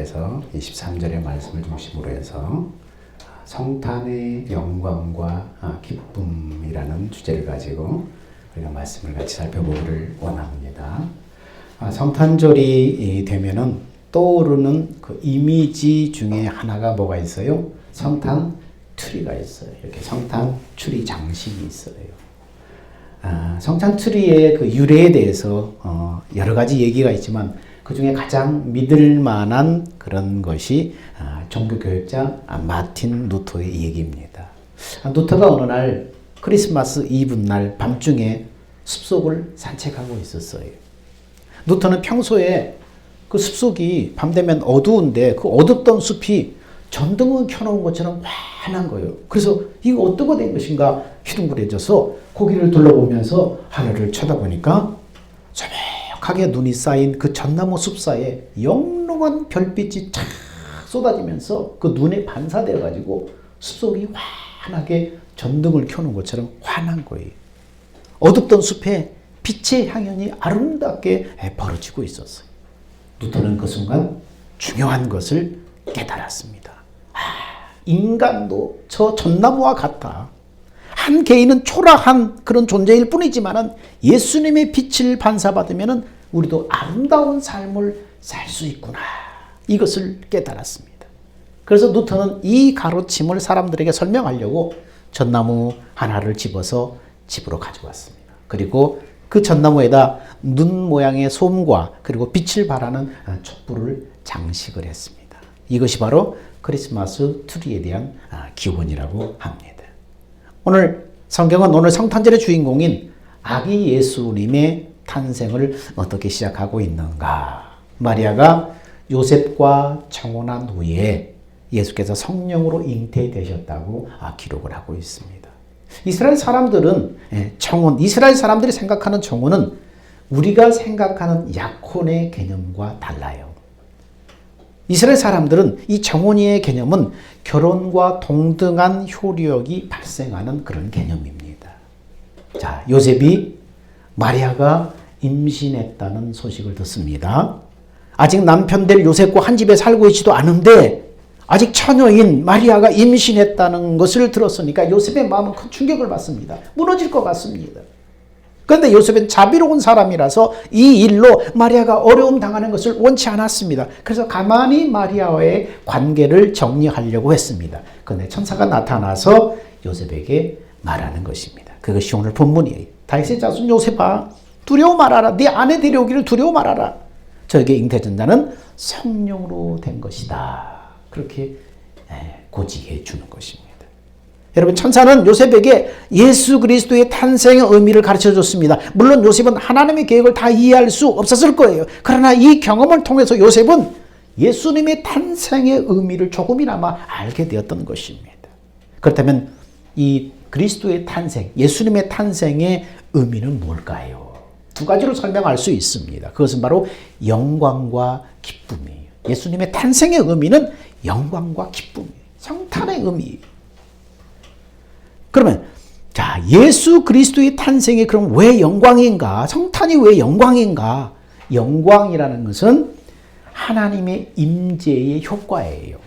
그래서 23절의 말씀을 중심으로 해서 성탄의 영광과 기쁨이라는 주제를 가지고 우리가 말씀을 같이 살펴보기를 원합니다. 성탄절이 되면은 떠오르는 그 이미지 중에 하나가 뭐가 있어요? 성탄 트리가 있어요. 이렇게 성탄 트리 장식이 있어요. 성탄 트리의 그 유래에 대해서 여러 가지 얘기가 있지만 그 중에 가장 믿을 만한 그런 것이 종교교육자 마틴 루터의 얘기입니다. 루터가 어느 날 크리스마스 이브 날 밤중에 숲속을 산책하고 있었어요. 루터는 평소에 그 숲속이 밤 되면 어두운데 그 어둡던 숲이 전등을 켜놓은 것처럼 환한 거예요. 그래서 이거 어떻게 된 것인가 휘둥그레져서 고개를 둘러보면서 하늘을 쳐다보니까 새벽하게 눈이 쌓인 그 전나무 숲사이에 영롱한 별빛이 쫙 쏟아지면서 그 눈에 반사되어 가지고 숲속이 환하게 전등을 켜놓은 것처럼 환한 거예요. 어둡던 숲에 빛의 향연이 아름답게 벌어지고 있었어요. 루터는 그 순간 중요한 것을 깨달았습니다. 인간도 저 전나무와 같다. 한 개인은 초라한 그런 존재일 뿐이지만 예수님의 빛을 반사받으면 우리도 아름다운 삶을 살 수 있구나. 이것을 깨달았습니다. 그래서 루터는 이 가르침을 사람들에게 설명하려고 전나무 하나를 집어서 집으로 가져왔습니다. 그리고 그 전나무에다 눈 모양의 솜과 그리고 빛을 발하는 촛불을 장식을 했습니다. 이것이 바로 크리스마스 트리에 대한 기원이라고 합니다. 오늘 성경은 오늘 성탄절의 주인공인 아기 예수님의 탄생을 어떻게 시작하고 있는가? 마리아가 요셉과 청혼한 후에 예수께서 성령으로 잉태되셨다고 기록을 하고 있습니다. 이스라엘 사람들은 이스라엘 사람들이 생각하는 청혼은 우리가 생각하는 약혼의 개념과 달라요. 이스라엘 사람들은 이 청혼의 개념은 결혼과 동등한 효력이 발생하는 그런 개념입니다. 자, 요셉이 마리아가 임신했다는 소식을 듣습니다. 아직 남편 될 요셉과 한 집에 살고 있지도 않은데 아직 처녀인 마리아가 임신했다는 것을 들었으니까 요셉의 마음은 큰 충격을 받습니다. 무너질 것 같습니다. 그런데 요셉은 자비로운 사람이라서 이 일로 마리아가 어려움 당하는 것을 원치 않았습니다. 그래서 가만히 마리아와의 관계를 정리하려고 했습니다. 그런데 천사가 나타나서 요셉에게 말하는 것입니다. 그것이 오늘 본문이에요. 다윗의 자손 요셉아, 두려워 말아라. 네 아내 데려오기를 두려워 말아라. 저에게 잉태된 자는 성령으로 된 것이다. 그렇게 고지해 주는 것입니다. 여러분, 천사는 요셉에게 예수 그리스도의 탄생의 의미를 가르쳐 줬습니다. 물론 요셉은 하나님의 계획을 다 이해할 수 없었을 거예요. 그러나 이 경험을 통해서 요셉은 예수님의 탄생의 의미를 조금이나마 알게 되었던 것입니다. 그렇다면 이 그리스도의 탄생, 예수님의 탄생의 의미는 뭘까요? 두 가지로 설명할 수 있습니다. 그것은 바로 영광과 기쁨이에요. 예수님의 탄생의 의미는 영광과 기쁨이에요. 성탄의 의미예요. 그러면 자, 예수 그리스도의 탄생이 그럼 왜 영광인가? 성탄이 왜 영광인가? 영광이라는 것은 하나님의 임재의 효과예요.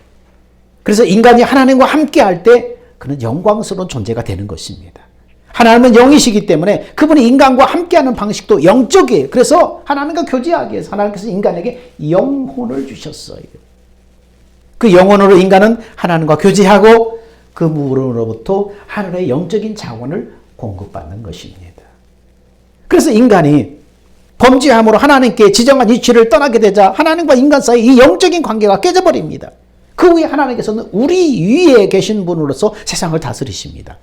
그래서 인간이 하나님과 함께할 때 그는 영광스러운 존재가 되는 것입니다. 하나님은 영이시기 때문에 그분이 인간과 함께하는 방식도 영적이에요. 그래서 하나님과 교제하기 위해서 하나님께서 인간에게 영혼을 주셨어요. 그 영혼으로 인간은 하나님과 교제하고 그 물으로부터 하늘의 영적인 자원을 공급받는 것입니다. 그래서 인간이 범죄함으로 하나님께 지정한 위치를 떠나게 되자 하나님과 인간 사이 이 영적인 관계가 깨져버립니다. 그 후에 하나님께서는 우리 위에 계신 분으로서 세상을 다스리십니다.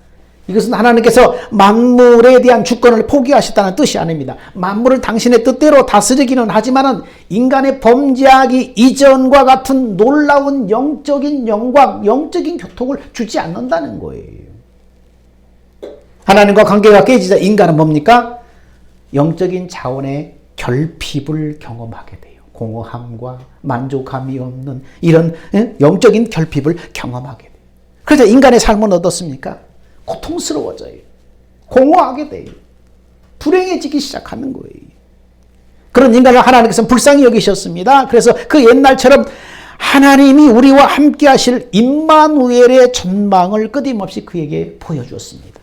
이것은 하나님께서 만물에 대한 주권을 포기하셨다는 뜻이 아닙니다. 만물을 당신의 뜻대로 다스리기는 하지만 인간의 범죄하기 이전과 같은 놀라운 영적인 영광, 영적인 교통을 주지 않는다는 거예요. 하나님과 관계가 깨지자 인간은 뭡니까? 영적인 자원의 결핍을 경험하게 돼요. 공허함과 만족함이 없는 이런 영적인 결핍을 경험하게 돼요. 그래서 인간의 삶은 어떻습니까? 고통스러워져요. 공허하게 돼요. 불행해지기 시작하는 거예요. 그런 인간을 하나님께서는 불쌍히 여기셨습니다. 그래서 그 옛날처럼 하나님이 우리와 함께 하실 임마누엘의 전망을 끊임없이 그에게 보여주었습니다.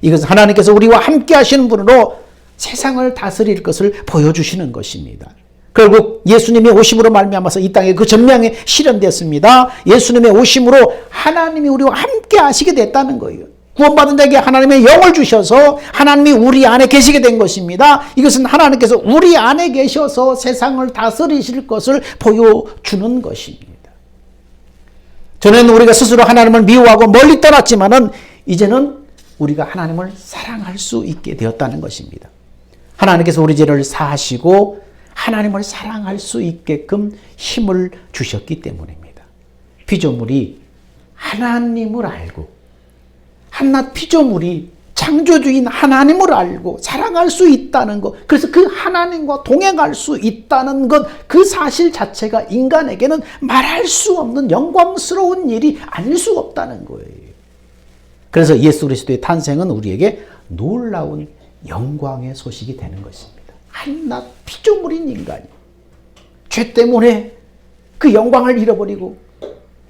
이것은 하나님께서 우리와 함께 하시는 분으로 세상을 다스릴 것을 보여주시는 것입니다. 결국 예수님의 오심으로 말미암아서 이 땅에 그 전망이 실현됐습니다. 예수님의 오심으로 하나님이 우리와 함께 하시게 됐다는 거예요. 구원받은 자에게 하나님의 영을 주셔서 하나님이 우리 안에 계시게 된 것입니다. 이것은 하나님께서 우리 안에 계셔서 세상을 다스리실 것을 보여주는 것입니다. 전에는 우리가 스스로 하나님을 미워하고 멀리 떠났지만은 이제는 우리가 하나님을 사랑할 수 있게 되었다는 것입니다. 하나님께서 우리 죄를 사하시고 하나님을 사랑할 수 있게끔 힘을 주셨기 때문입니다. 피조물이 하나님을 알고 한낱 피조물이 창조주인 하나님을 알고 사랑할 수 있다는 것, 그래서 그 하나님과 동행할 수 있다는 것, 그 사실 자체가 인간에게는 말할 수 없는 영광스러운 일이 아닐 수 없다는 거예요. 그래서 예수 그리스도의 탄생은 우리에게 놀라운 영광의 소식이 되는 것입니다. 한낱 피조물인 인간이 죄 때문에 그 영광을 잃어버리고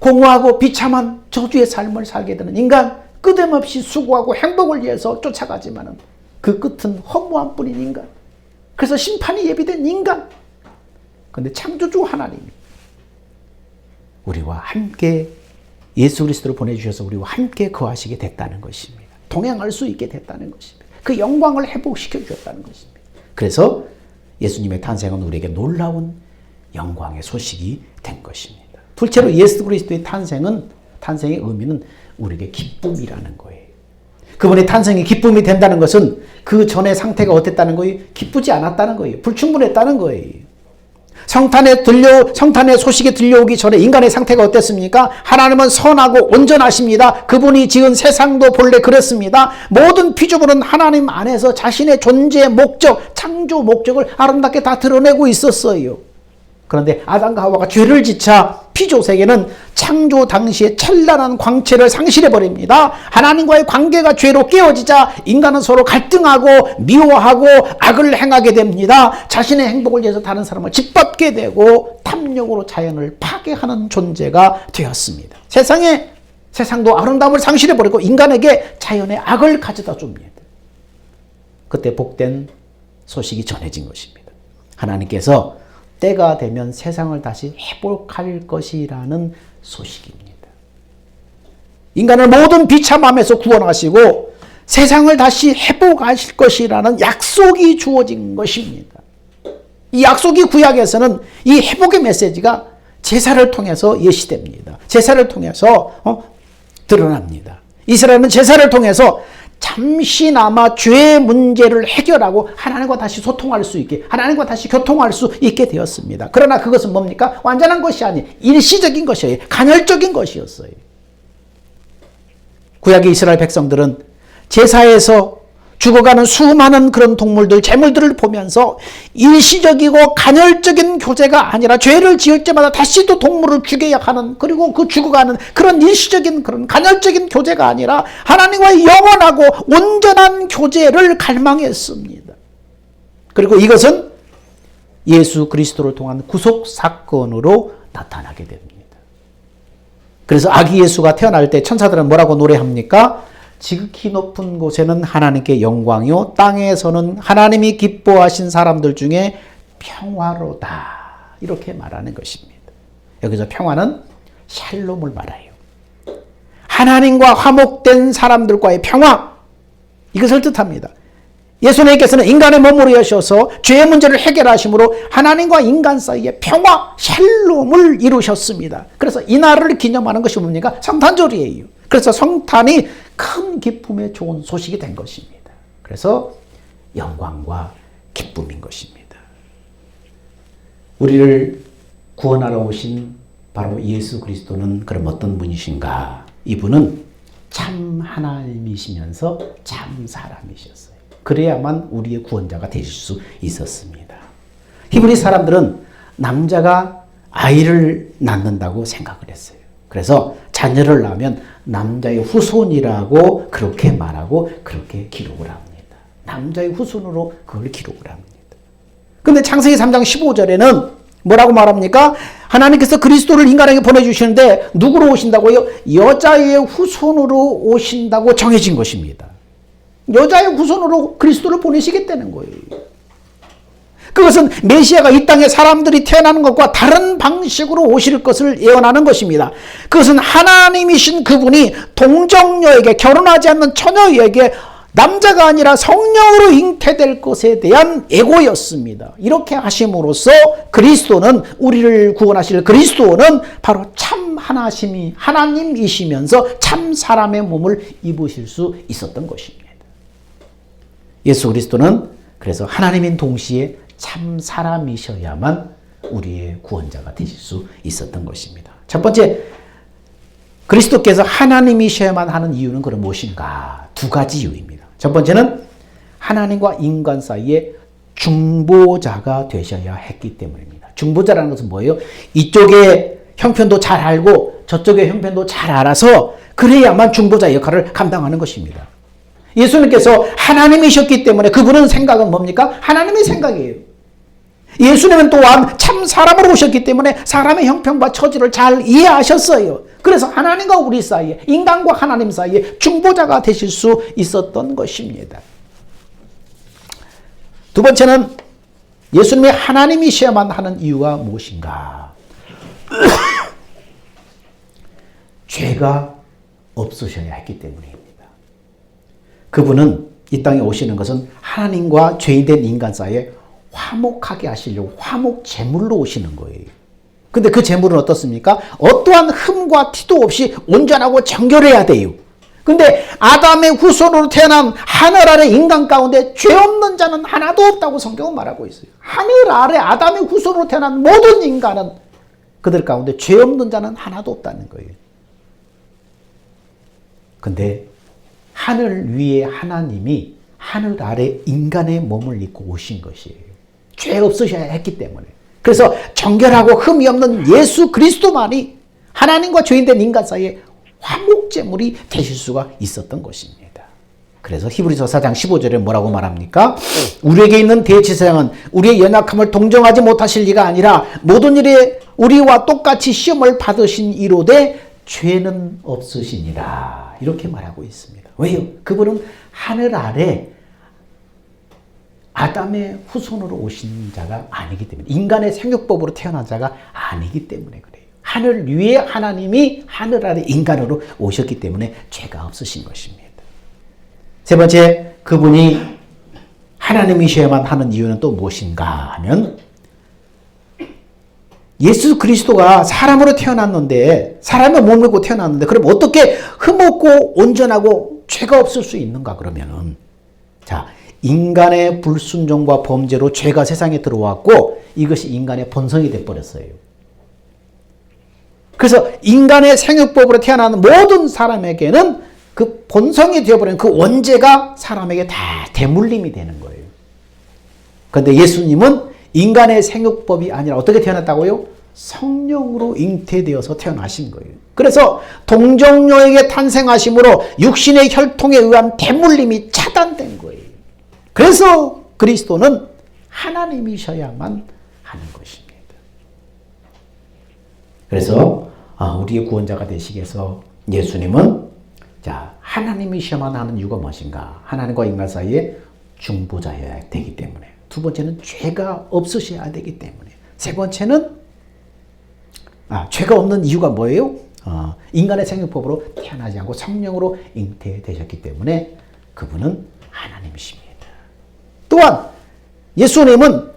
공허하고 비참한 저주의 삶을 살게 되는 인간, 끝임없이 수고하고 행복을 위해서 쫓아가지만은 그 끝은 허무한 뿐인 인간, 그래서 심판이 예비된 인간. 그런데 창조주 하나님이 우리와 함께 예수 그리스도를 보내주셔서 우리와 함께 거하시게 됐다는 것입니다. 동행할 수 있게 됐다는 것입니다. 그 영광을 회복시켜 주셨다는 것입니다. 그래서 예수님의 탄생은 우리에게 놀라운 영광의 소식이 된 것입니다. 둘째로 예수 그리스도의 탄생의 의미는 우리에게 기쁨이라는 거예요. 그분의 탄생이 기쁨이 된다는 것은 그 전의 상태가 어땠다는 거예요? 기쁘지 않았다는 거예요. 불충분했다는 거예요. 성탄의 소식이 들려오기 전에 인간의 상태가 어땠습니까? 하나님은 선하고 온전하십니다. 그분이 지은 세상도 본래 그랬습니다. 모든 피조물은 하나님 안에서 자신의 존재의 목적, 창조 목적을 아름답게 다 드러내고 있었어요. 그런데 아담과 하와가 죄를 짓자 피조세계는 창조 당시의 찬란한 광채를 상실해버립니다. 하나님과의 관계가 죄로 깨어지자 인간은 서로 갈등하고 미워하고 악을 행하게 됩니다. 자신의 행복을 위해서 다른 사람을 짓밟게 되고 탐욕으로 자연을 파괴하는 존재가 되었습니다. 세상도 아름다움을 상실해버리고 인간에게 자연의 악을 가져다 줍니다. 그때 복된 소식이 전해진 것입니다. 하나님께서 때가 되면 세상을 다시 회복할 것이라는 소식입니다. 인간을 모든 비참함에서 구원하시고 세상을 다시 회복하실 것이라는 약속이 주어진 것입니다. 이 약속이 구약에서는 이 회복의 메시지가 제사를 통해서 예시됩니다. 제사를 통해서 드러납니다. 이스라엘은 제사를 통해서 잠시나마 죄의 문제를 해결하고 하나님과 다시 소통할 수 있게, 하나님과 다시 교통할 수 있게 되었습니다. 그러나 그것은 뭡니까? 완전한 것이 아닌 일시적인 것이에요. 간헐적인 것이었어요. 구약의 이스라엘 백성들은 제사에서 죽어가는 수많은 그런 동물들, 재물들을 보면서 일시적이고 간헐적인 교제가 아니라 죄를 지을 때마다 다시 또 동물을 죽여야 하는, 그리고 그 죽어가는 그런 일시적인 그런 간헐적인 교제가 아니라 하나님과의 영원하고 온전한 교제를 갈망했습니다. 그리고 이것은 예수 그리스도를 통한 구속 사건으로 나타나게 됩니다. 그래서 아기 예수가 태어날 때 천사들은 뭐라고 노래합니까? 지극히 높은 곳에는 하나님께 영광이요 땅에서는 하나님이 기뻐하신 사람들 중에 평화로다, 이렇게 말하는 것입니다. 여기서 평화는 샬롬을 말해요. 하나님과 화목된 사람들과의 평화, 이것을 뜻합니다. 예수님께서는 인간의 몸으로 오셔서 죄의 문제를 해결하심으로 하나님과 인간 사이의 평화, 샬롬을 이루셨습니다. 그래서 이날을 기념하는 것이 뭡니까? 성탄절이에요. 그래서 성탄이 큰 기쁨의 좋은 소식이 된 것입니다. 그래서 영광과 기쁨인 것입니다. 우리를 구원하러 오신 바로 예수 그리스도는 그럼 어떤 분이신가? 이분은 참 하나님이시면서 참 사람이셨어요. 그래야만 우리의 구원자가 되실 수 있었습니다. 히브리 사람들은 남자가 아이를 낳는다고 생각을 했어요. 그래서 자녀를 낳으면 남자의 후손이라고 그렇게 말하고 그렇게 기록을 합니다. 남자의 후손으로 그걸 기록을 합니다. 그런데 창세기 3장 15절에는 뭐라고 말합니까? 하나님께서 그리스도를 인간에게 보내주시는데 누구로 오신다고요? 여자의 후손으로 오신다고 정해진 것입니다. 여자의 후손으로 그리스도를 보내시겠다는 거예요. 그것은 메시아가 이 땅에 사람들이 태어나는 것과 다른 방식으로 오실 것을 예언하는 것입니다. 그것은 하나님이신 그분이 동정녀에게, 결혼하지 않는 처녀에게 남자가 아니라 성령으로 잉태될 것에 대한 예고였습니다. 이렇게 하심으로써 그리스도는, 우리를 구원하실 그리스도는 바로 참 하나님이시면서 참 사람의 몸을 입으실 수 있었던 것입니다. 예수 그리스도는 그래서 하나님인 동시에 참 사람이셔야만 우리의 구원자가 되실 수 있었던 것입니다. 첫 번째, 그리스도께서 하나님이셔야만 하는 이유는 그럼 무엇인가? 두 가지 이유입니다. 첫 번째는 하나님과 인간 사이에 중보자가 되셔야 했기 때문입니다. 중보자라는 것은 뭐예요? 이쪽의 형편도 잘 알고 저쪽의 형편도 잘 알아서 그래야만 중보자 역할을 감당하는 것입니다. 예수님께서 하나님이셨기 때문에 그분은 생각은 뭡니까? 하나님의 생각이에요. 예수님은 또한 참 사람으로 오셨기 때문에 사람의 형편과 처지를 잘 이해하셨어요. 그래서 하나님과 우리 사이에, 인간과 하나님 사이에 중보자가 되실 수 있었던 것입니다. 두 번째는 예수님이 하나님이셔야만 하는 이유가 무엇인가? 죄가 없으셔야 했기 때문입니다. 그분은 이 땅에 오시는 것은 하나님과 죄인된 인간 사이에 화목하게 하시려고 화목 제물로 오시는 거예요. 근데 그 제물은 어떻습니까? 어떠한 흠과 티도 없이 온전하고 정결해야 돼요. 근데 아담의 후손으로 태어난 하늘 아래 인간 가운데 죄 없는 자는 하나도 없다고 성경은 말하고 있어요. 하늘 아래 아담의 후손으로 태어난 모든 인간은 그들 가운데 죄 없는 자는 하나도 없다는 거예요. 근데 하늘 위에 하나님이 하늘 아래 인간의 몸을 입고 오신 것이에요. 죄 없으셔야 했기 때문에. 그래서 정결하고 흠이 없는 예수 그리스도만이 하나님과 죄인된 인간 사이에 화목제물이 되실 수가 있었던 것입니다. 그래서 히브리서 4장 15절에 뭐라고 말합니까? 우리에게 있는 대제사장은 우리의 연약함을 동정하지 못하실 리가 아니라 모든 일에 우리와 똑같이 시험을 받으신 이로되 죄는 없으시니라. 이렇게 말하고 있습니다. 왜요? 그분은 하늘 아래 아담의 후손으로 오신 자가 아니기 때문에, 인간의 생육법으로 태어난 자가 아니기 때문에 그래요. 하늘 위에 하나님이 하늘 아래 인간으로 오셨기 때문에 죄가 없으신 것입니다. 세 번째, 그분이 하나님이셔야만 하는 이유는 또 무엇인가 하면, 예수 그리스도가 사람으로 태어났는데, 사람의 몸을 입고 태어났는데, 그럼 어떻게 흠없고 온전하고 죄가 없을 수 있는가 그러면은, 자, 인간의 불순종과 범죄로 죄가 세상에 들어왔고 이것이 인간의 본성이 되어버렸어요. 그래서 인간의 생육법으로 태어나는 모든 사람에게는 그 본성이 되어버린 그 원죄가 사람에게 다 대물림이 되는 거예요. 그런데 예수님은 인간의 생육법이 아니라 어떻게 태어났다고요? 성령으로 잉태되어서 태어나신 거예요. 그래서 동정녀에게 탄생하심으로 육신의 혈통에 의한 대물림이 차단된 거예요. 그래서 그리스도는 하나님이셔야만 하는 것입니다. 그래서 우리의 구원자가 되시기 위해서 예수님은 하나님이셔야만 하는 이유가 무엇인가? 하나님과 인간 사이에 중보자여야 되기 때문에. 두 번째는 죄가 없으셔야 되기 때문에. 세 번째는 죄가 없는 이유가 뭐예요? 인간의 생육법으로 태어나지 않고 성령으로 잉태되셨기 때문에 그분은 하나님이십니다. 또한 예수님은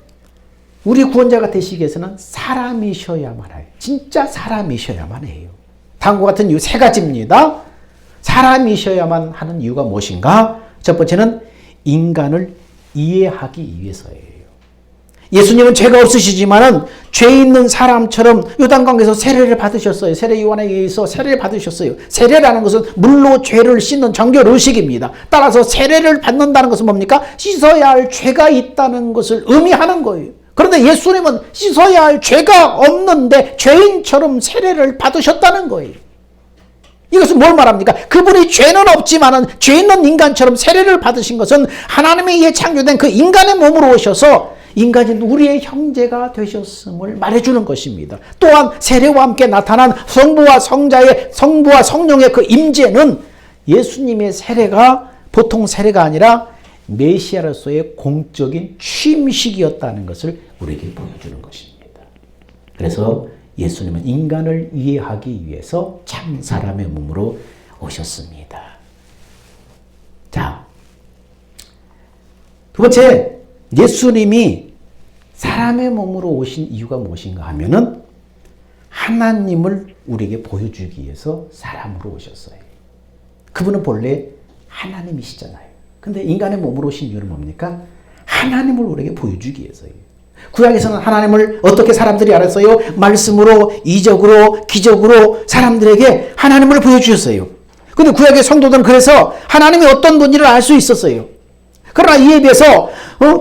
우리 구원자가 되시기 위해서는 사람이셔야만 해요. 진짜 사람이셔야만 해요. 다음과 같은 이유 세 가지입니다. 사람이셔야만 하는 이유가 무엇인가? 첫 번째는 인간을 이해하기 위해서예요. 예수님은 죄가 없으시지만은 죄 있는 사람처럼 요단강에서 세례를 받으셨어요. 세례 요한에 의해서 세례를 받으셨어요. 세례라는 것은 물로 죄를 씻는 정결 의식입니다. 따라서 세례를 받는다는 것은 뭡니까? 씻어야 할 죄가 있다는 것을 의미하는 거예요. 그런데 예수님은 씻어야 할 죄가 없는데 죄인처럼 세례를 받으셨다는 거예요. 이것은 뭘 말합니까? 그분이 죄는 없지만은 죄 있는 인간처럼 세례를 받으신 것은 하나님에 의해 창조된 그 인간의 몸으로 오셔서 인간인 우리의 형제가 되셨음을 말해주는 것입니다. 또한 세례와 함께 나타난 성부와 성령의 그 임재는 예수님의 세례가 보통 세례가 아니라 메시아로서의 공적인 취임식이었다는 것을 우리에게 보여주는 것입니다. 그래서 예수님은 인간을 이해하기 위해서 참 사람의 몸으로 오셨습니다. 자, 두 번째, 예수님이 사람의 몸으로 오신 이유가 무엇인가 하면은 하나님을 우리에게 보여주기 위해서 사람으로 오셨어요. 그분은 본래 하나님이시잖아요. 근데 인간의 몸으로 오신 이유는 뭡니까? 하나님을 우리에게 보여주기 위해서요. 구약에서는 하나님을 어떻게 사람들이 알았어요? 말씀으로, 이적으로, 기적으로 사람들에게 하나님을 보여주셨어요. 근데 구약의 성도들은 그래서 하나님이 어떤 분인지를 알 수 있었어요. 그러나 이에 비해서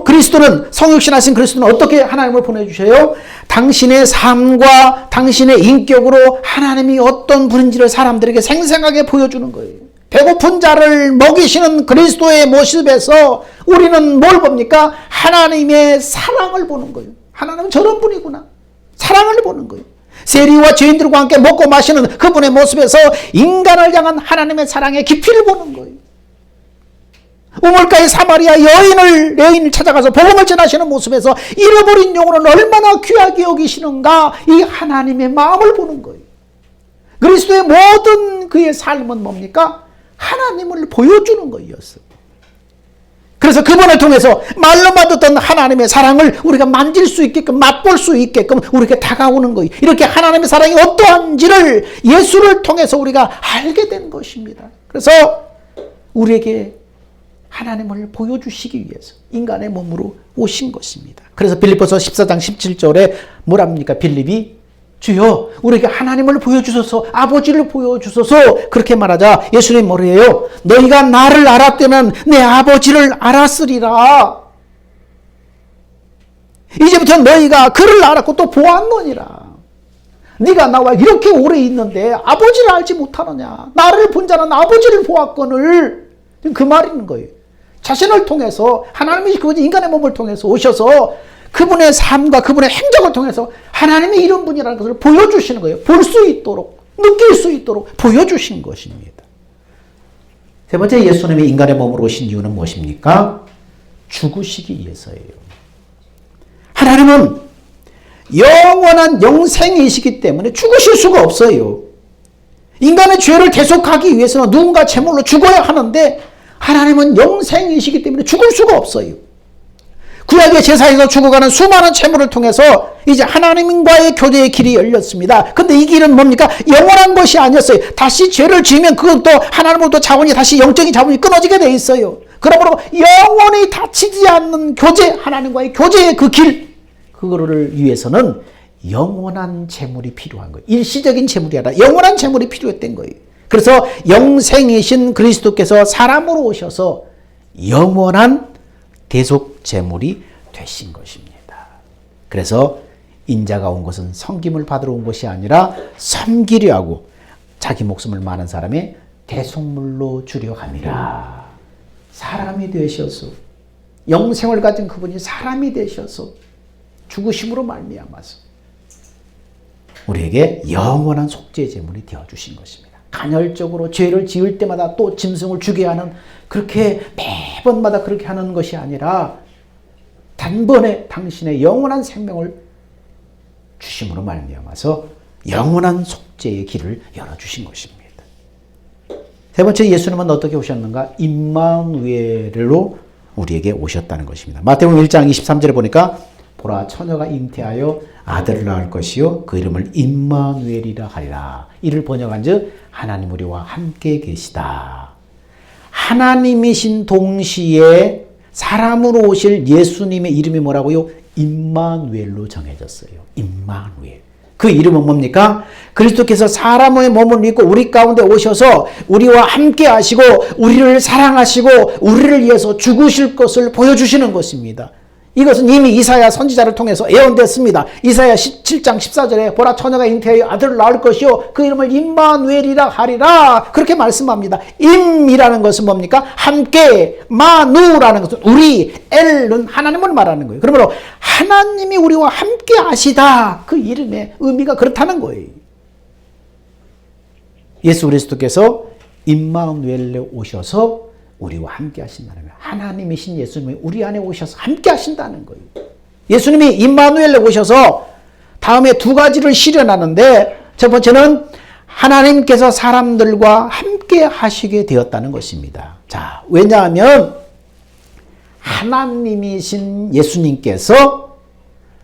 그리스도는, 성육신하신 그리스도는 어떻게 하나님을 보내주셔요? 당신의 삶과 당신의 인격으로 하나님이 어떤 분인지를 사람들에게 생생하게 보여주는 거예요. 배고픈 자를 먹이시는 그리스도의 모습에서 우리는 뭘 봅니까? 하나님의 사랑을 보는 거예요. 하나님은 저런 분이구나. 사랑을 보는 거예요. 세리와 죄인들과 함께 먹고 마시는 그분의 모습에서 인간을 향한 하나님의 사랑의 깊이를 보는 거예요. 우물가의 사마리아 여인을 찾아가서 복음을 전하시는 모습에서 잃어버린 영혼을 얼마나 귀하게 여기시는가, 이 하나님의 마음을 보는 거예요. 그리스도의 모든 그의 삶은 뭡니까? 하나님을 보여주는 거였어요. 그래서 그분을 통해서 말로만 듣던 하나님의 사랑을 우리가 만질 수 있게끔, 맛볼 수 있게끔 우리에게 다가오는 거예요. 이렇게 하나님의 사랑이 어떠한지를 예수를 통해서 우리가 알게 된 것입니다. 그래서 우리에게 하나님을 보여주시기 위해서 인간의 몸으로 오신 것입니다. 그래서 빌립보서 14장 17절에 뭐랍니까? 빌립이 주여 우리에게 하나님을 보여주소서, 아버지를 보여주소서, 그렇게 말하자 예수님 뭐래요? 너희가 나를 알았다면 내 아버지를 알았으리라. 이제부터 너희가 그를 알았고 또 보았느니라. 네가 나와 이렇게 오래 있는데 아버지를 알지 못하느냐? 나를 본 자는 아버지를 보았거늘. 그 말인 거예요. 자신을 통해서, 하나님이 그분이 인간의 몸을 통해서 오셔서 그분의 삶과 그분의 행적을 통해서 하나님이 이런 분이라는 것을 보여주시는 거예요. 볼 수 있도록, 느낄 수 있도록 보여주신 것입니다. 세 번째, 예수님이 인간의 몸으로 오신 이유는 무엇입니까? 죽으시기 위해서예요. 하나님은 영원한 영생이시기 때문에 죽으실 수가 없어요. 인간의 죄를 대속하기 위해서는 누군가 제물로 죽어야 하는데 하나님은 영생이시기 때문에 죽을 수가 없어요. 구약의 제사에서 죽어가는 수많은 제물을 통해서 이제 하나님과의 교제의 길이 열렸습니다. 근데 이 길은 뭡니까? 영원한 것이 아니었어요. 다시 죄를 지으면 그건 또 하나님으로부터 자원이, 다시 영적인 자원이 끊어지게 돼 있어요. 그러므로 영원히 닫히지 않는 교제, 하나님과의 교제의 그 길, 그거를 위해서는 영원한 제물이 필요한 거예요. 일시적인 제물이 아니라 영원한 제물이 필요했던 거예요. 그래서 영생이신 그리스도께서 사람으로 오셔서 영원한 대속 제물이 되신 것입니다. 그래서 인자가 온 것은 섬김을 받으러 온 것이 아니라 섬기려 하고 자기 목숨을 많은 사람의 대속물로 주려 함이라. 사람이 되셔서, 영생을 가진 그분이 사람이 되셔서 죽으심으로 말미암아서 우리에게 영원한 속죄 제물이 되어주신 것입니다. 간헐적으로 죄를 지을 때마다 또 짐승을 주게 하는, 그렇게 매번마다 그렇게 하는 것이 아니라 단번에 당신의 영원한 생명을 주심으로 말미암아서 영원한 속죄의 길을 열어주신 것입니다. 세 번째, 예수님은 어떻게 오셨는가? 임마누엘로 우리에게 오셨다는 것입니다. 마태복음 1장 23절에 보니까 보라, 처녀가 잉태하여 아들을 낳을 것이요 그 이름을 임마누엘이라 하리라. 이를 번역한즉 하나님 우리와 함께 계시다. 하나님이신 동시에 사람으로 오실 예수님의 이름이 뭐라고요? 임마누엘로 정해졌어요. 임마누엘. 그 이름은 뭡니까? 그리스도께서 사람의 몸을 입고 우리 가운데 오셔서 우리와 함께 하시고 우리를 사랑하시고 우리를 위해서 죽으실 것을 보여주시는 것입니다. 이것은 이미 이사야 선지자를 통해서 예언됐습니다. 이사야 17장 14절에 보라 처녀가 잉태하여 아들을 낳을 것이요 그 이름을 임마누엘이라 하리라 그렇게 말씀합니다. 임이라는 것은 뭡니까? 함께, 마누라는 것은 우리, 엘은 하나님을 말하는 거예요. 그러므로 하나님이 우리와 함께 하시다 그 이름의 의미가 그렇다는 거예요. 예수 그리스도께서 임마누엘에 오셔서 우리와 함께 하신다는 거예요. 하나님이신 예수님이 우리 안에 오셔서 함께 하신다는 거예요. 예수님이 임마누엘에 오셔서 다음에 두 가지를 실현하는데 첫 번째는 하나님께서 사람들과 함께 하시게 되었다는 것입니다. 자, 왜냐하면 하나님이신 예수님께서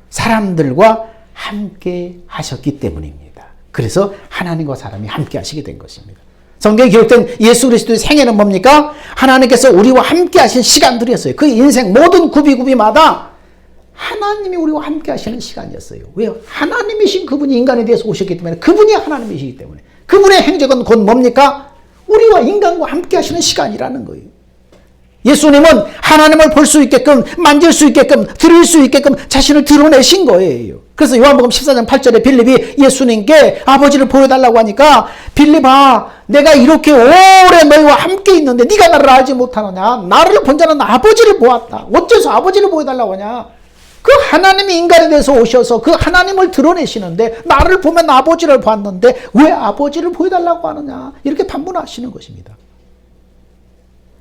사람들과 함께 하셨기 때문입니다. 그래서 하나님과 사람이 함께 하시게 된 것입니다. 성경에 기록된 예수 그리스도의 생애는 뭡니까? 하나님께서 우리와 함께 하신 시간들이었어요. 그 인생 모든 구비구비마다 하나님이 우리와 함께 하시는 시간이었어요. 왜요? 하나님이신 그분이 인간에 대해서 오셨기 때문에 그분이 하나님이시기 때문에 그분의 행적은 곧 뭡니까? 우리와 인간과 함께 하시는 시간이라는 거예요. 예수님은 하나님을 볼 수 있게끔 만질 수 있게끔 들을 수 있게끔 자신을 드러내신 거예요. 그래서 요한복음 14장 8절에 빌립이 예수님께 아버지를 보여달라고 하니까 빌립아 내가 이렇게 오래 너희와 함께 있는데 네가 나를 알지 못하느냐? 나를 본 자는 아버지를 보았다. 어째서 아버지를 보여달라고 하냐? 그 하나님이 인간에 대해서 오셔서 그 하나님을 드러내시는데 나를 보면 아버지를 봤는데 왜 아버지를 보여달라고 하느냐? 이렇게 반문하시는 것입니다.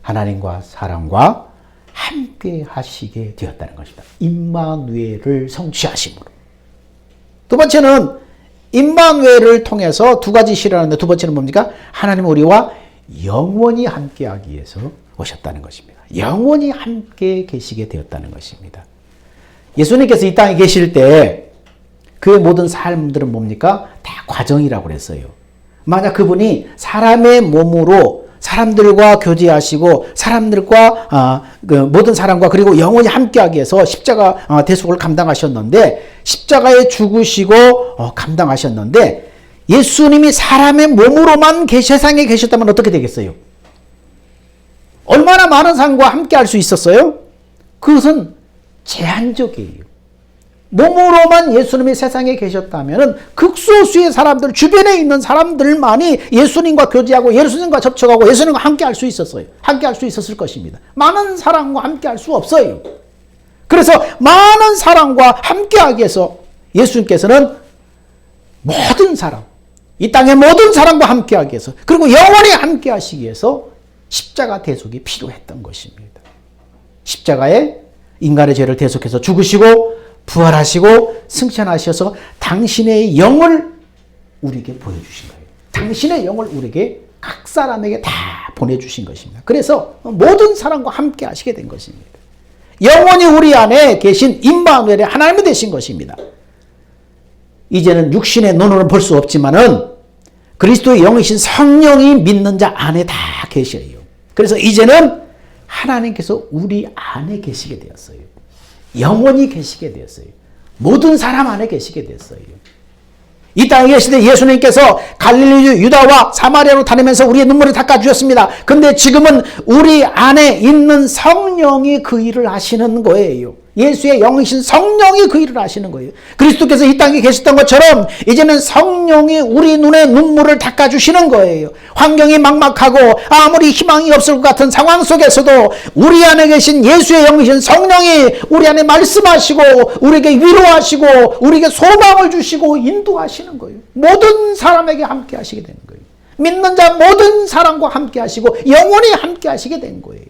하나님과 사람과 함께 하시게 되었다는 것입니다. 임마누엘을 성취하심으로. 두 번째는 임마누엘을 통해서 두 가지 실현하는데 두 번째는 뭡니까? 하나님 우리와 영원히 함께하기 위해서 오셨다는 것입니다. 영원히 함께 계시게 되었다는 것입니다. 예수님께서 이 땅에 계실 때 그의 모든 삶들은 뭡니까? 다 과정이라고 그랬어요. 만약 그분이 사람의 몸으로 사람들과 교제하시고 사람들과 모든 사람과 그리고 영원히 함께하기 위해서 십자가 대속을 감당하셨는데 십자가에 죽으시고 감당하셨는데 예수님이 사람의 몸으로만 세상에 계셨다면 어떻게 되겠어요? 얼마나 많은 사람과 함께할 수 있었어요? 그것은 제한적이에요. 몸으로만 예수님이 세상에 계셨다면 극소수의 사람들, 주변에 있는 사람들만이 예수님과 교제하고 예수님과 접촉하고 예수님과 함께 할 수 있었어요. 함께 할 수 있었을 것입니다. 많은 사람과 함께 할 수 없어요. 그래서 많은 사람과 함께 하기 위해서 예수님께서는 모든 사람, 이 땅의 모든 사람과 함께 하기 위해서 그리고 영원히 함께 하시기 위해서 십자가 대속이 필요했던 것입니다. 십자가에 인간의 죄를 대속해서 죽으시고 부활하시고 승천하셔서 당신의 영을 우리에게 보여주신 거예요. 당신의 영을 우리에게 각 사람에게 다 보내주신 것입니다. 그래서 모든 사람과 함께 하시게 된 것입니다. 영원히 우리 안에 계신 임마누엘의 하나님이 되신 것입니다. 이제는 육신의 눈으로는 볼 수 없지만은 그리스도의 영이신 성령이 믿는 자 안에 다 계셔요. 그래서 이제는 하나님께서 우리 안에 계시게 되었어요. 영원히 계시게 되었어요. 모든 사람 안에 계시게 됐어요. 이 땅에 계실 때 예수님께서 갈릴리 유다와 사마리아로 다니면서 우리의 눈물을 닦아주셨습니다. 근데 지금은 우리 안에 있는 성령이 그 일을 하시는 거예요. 예수의 영이신 성령이 그 일을 하시는 거예요. 그리스도께서 이 땅에 계셨던 것처럼 이제는 성령이 우리 눈에 눈물을 닦아주시는 거예요. 환경이 막막하고 아무리 희망이 없을 것 같은 상황 속에서도 우리 안에 계신 예수의 영이신 성령이 우리 안에 말씀하시고 우리에게 위로하시고 우리에게 소망을 주시고 인도하시는 거예요. 모든 사람에게 함께 하시게 되는 거예요. 믿는 자 모든 사람과 함께 하시고 영원히 함께 하시게 된 거예요.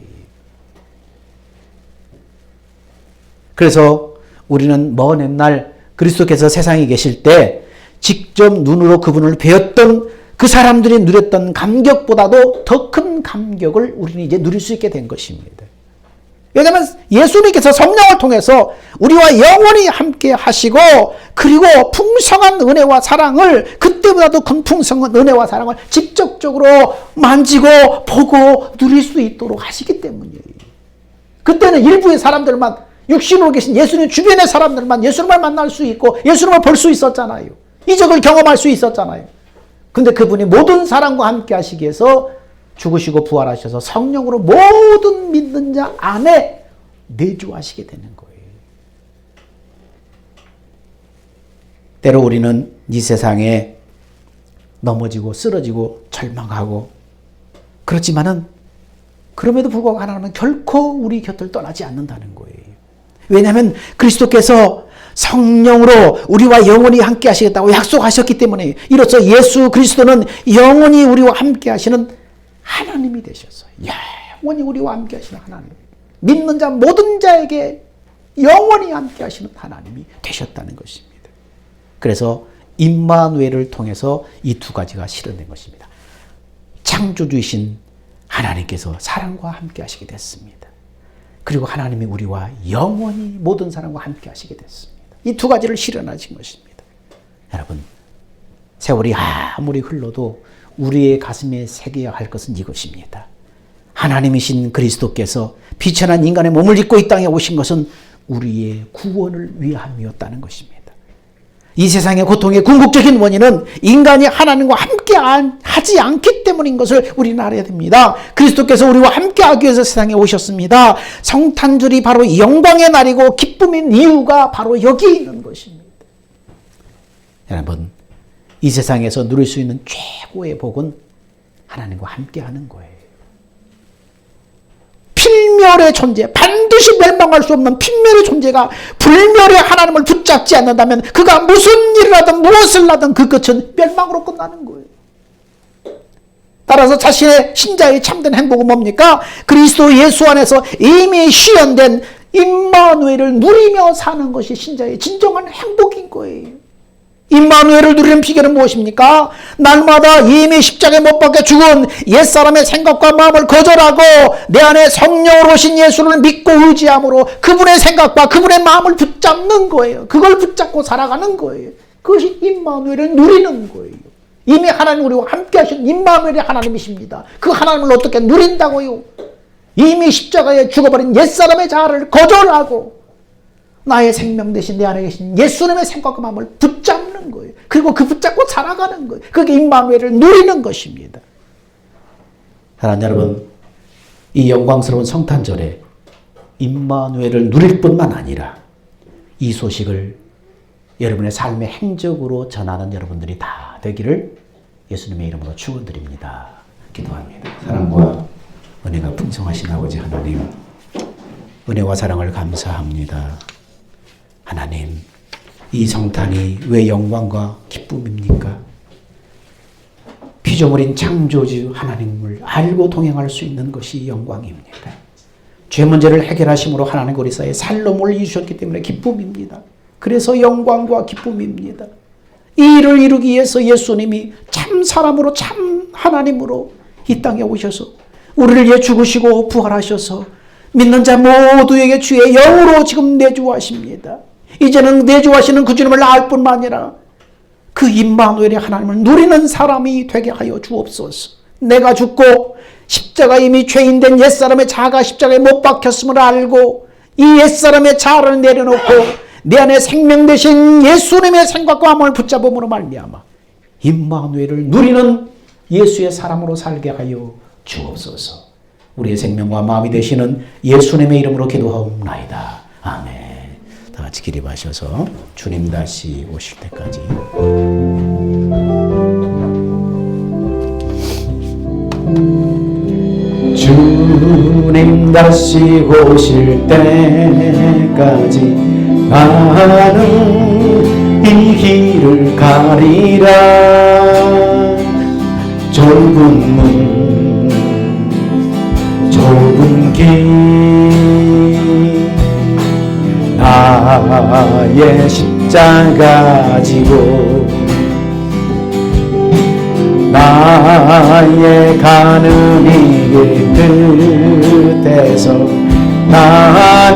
그래서 우리는 먼 옛날 그리스도께서 세상에 계실 때 직접 눈으로 그분을 배웠던 그 사람들이 누렸던 감격보다도 더 큰 감격을 우리는 이제 누릴 수 있게 된 것입니다. 왜냐하면 예수님께서 성령을 통해서 우리와 영원히 함께 하시고 그리고 풍성한 은혜와 사랑을 그때보다도 큰 풍성한 은혜와 사랑을 직접적으로 만지고 보고 누릴 수 있도록 하시기 때문이에요. 그때는 일부의 사람들만 육신으로 계신 예수님 주변의 사람들만 예수님을 만날 수 있고 예수님을 볼 수 있었잖아요. 이적을 경험할 수 있었잖아요. 근데 그분이 모든 사람과 함께 하시기 위해서 죽으시고 부활하셔서 성령으로 모든 믿는 자 안에 내주하시게 되는 거예요. 때로 우리는 이 세상에 넘어지고 쓰러지고 절망하고 그렇지만은 그럼에도 불구하고 하나님은 결코 우리 곁을 떠나지 않는다는 거예요. 왜냐하면 그리스도께서 성령으로 우리와 영원히 함께 하시겠다고 약속하셨기 때문에 이로써 예수 그리스도는 영원히 우리와 함께 하시는 하나님이 되셨어요. 영원히 우리와 함께 하시는 하나님. 믿는 자 모든 자에게 영원히 함께 하시는 하나님이 되셨다는 것입니다. 그래서 임마누엘을 통해서 이 두 가지가 실현된 것입니다. 창조주이신 하나님께서 사람과 함께 하시게 됐습니다. 그리고 하나님이 우리와 영원히 모든 사람과 함께 하시게 됐습니다. 이 두 가지를 실현하신 것입니다. 여러분, 세월이 아무리 흘러도 우리의 가슴에 새겨야 할 것은 이것입니다. 하나님이신 그리스도께서 비천한 인간의 몸을 입고 이 땅에 오신 것은 우리의 구원을 위함이었다는 것입니다. 이 세상의 고통의 궁극적인 원인은 인간이 하나님과 함께 하지 않기 때문인 것을 우리는 알아야 됩니다. 그리스도께서 우리와 함께 하기 위해서 세상에 오셨습니다. 성탄절이 바로 영광의 날이고 기쁨인 이유가 바로 여기 있는 것입니다. 여러분, 이 세상에서 누릴 수 있는 최고의 복은 하나님과 함께 하는 거예요. 필멸의 존재, 반드시 멸망할 수 없는 필멸의 존재가 불멸의 하나님을 붙잡지 않는다면 그가 무슨 일을 하든 무엇을 하든 그 끝은 멸망으로 끝나는 거예요. 따라서 자신의 신자의 참된 행복은 뭡니까? 그리스도 예수 안에서 이미 실현된 임마누엘을 누리며 사는 것이 신자의 진정한 행복인 거예요. 임마누엘을 누리는 비결은 무엇입니까? 날마다 이미 십자가에 못 박혀 죽은 옛사람의 생각과 마음을 거절하고 내 안에 성령으로 오신 예수를 믿고 의지함으로 그분의 생각과 그분의 마음을 붙잡는 거예요. 그걸 붙잡고 살아가는 거예요. 그것이 임마누엘을 누리는 거예요. 이미 하나님 우리와 함께 하신 임마누엘이 하나님이십니다. 그 하나님을 어떻게 누린다고요? 이미 십자가에 죽어버린 옛사람의 자아를 거절하고 나의 생명 대신 내 안에 계신 예수님의 생각과 마음을 붙잡는 거예요. 그리고 그 붙잡고 살아가는 거예요. 그게 임마누엘을 누리는 것입니다. 사랑하는 여러분, 이 영광스러운 성탄절에 임마누엘을 누릴 뿐만 아니라 이 소식을 여러분의 삶의 행적으로 전하는 여러분들이 다 되기를 예수님의 이름으로 축원드립니다. 기도합니다. 사랑과 은혜가 풍성하신 아버지 하나님, 은혜와 사랑을 감사합니다. 하나님, 이 성탄이 왜 영광과 기쁨입니까? 피조물인 창조주 하나님을 알고 동행할 수 있는 것이 영광입니다. 죄 문제를 해결하심으로 하나님 우리 사이에 살롬을 이루셨기 때문에 기쁨입니다. 그래서 영광과 기쁨입니다. 이 일을 이루기 위해서 예수님이 참 사람으로 참 하나님으로 이 땅에 오셔서 우리를 위해 죽으시고 부활하셔서 믿는 자 모두에게 주의 영으로 지금 내주하십니다. 이제는 내주하시는 그 주님을 알 뿐만 아니라 그 임마누엘의 하나님을 누리는 사람이 되게 하여 주옵소서. 내가 죽고 십자가 이미 죄인된 옛사람의 자아가 십자가에 못 박혔음을 알고 이 옛사람의 자아를 내려놓고 내 안에 생명 되신 예수님의 생각과 마음을 붙잡음으로 말미암아 임마누엘을 누리는 예수의 사람으로 살게 하여 주옵소서. 우리의 생명과 마음이 되시는 예수님의 이름으로 기도하옵나이다. 아멘. 다 같이 기립하셔서 주님 다시 오실 때까지. 주님 다시 오실 때까지 나는 이 길을 가리라. 좁은 문 좁은 길 나의 십자가 지고 나의 가는 이 길 끝에서 나는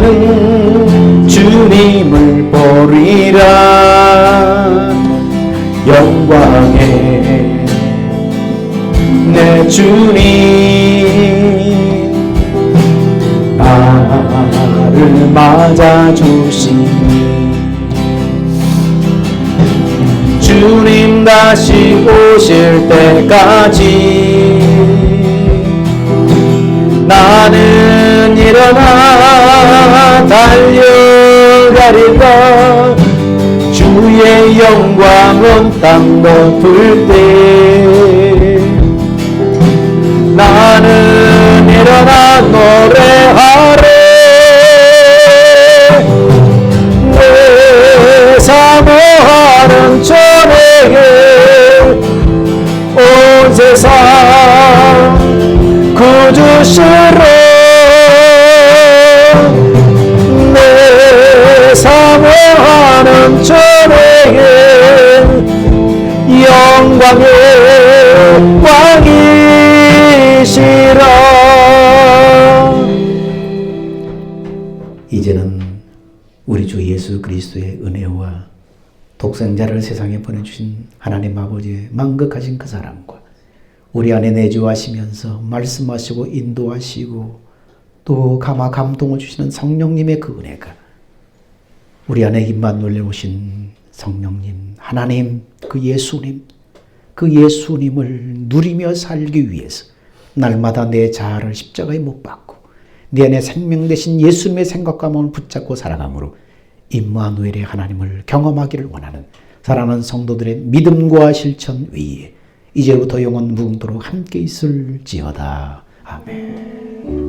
주님을 보리라. 영광의 내 주님 나를 맞아주시니 주님 다시 오실 때까지 나는 일어나 달려가리라. 주의 주의 영광은 땅 높을 때 나는 일어나 노래하리. 내 사모하는 전에게 온 세상 구주시로 내 사모하는 전에게 영광의 왕이시라. 이제는 우리 주 예수 그리스도의 은혜와 독생자를 세상에 보내주신 하나님 아버지의 만극하신 그 사랑과 우리 안에 내주하시면서 말씀하시고 인도하시고 또 감화 감동을 주시는 성령님의 그 은혜가 우리 안에 임마누엘에 오신 성령님, 하나님, 그 예수님을 누리며 살기 위해서 날마다 내 자아를 십자가에 못 박고 내 안에 생명 되신 예수님의 생각과 마음을 붙잡고 살아감으로 임마누엘의 하나님을 경험하기를 원하는 사랑하는 성도들의 믿음과 실천 위에 이제부터 영원 무궁토록 함께 있을지어다. 아멘.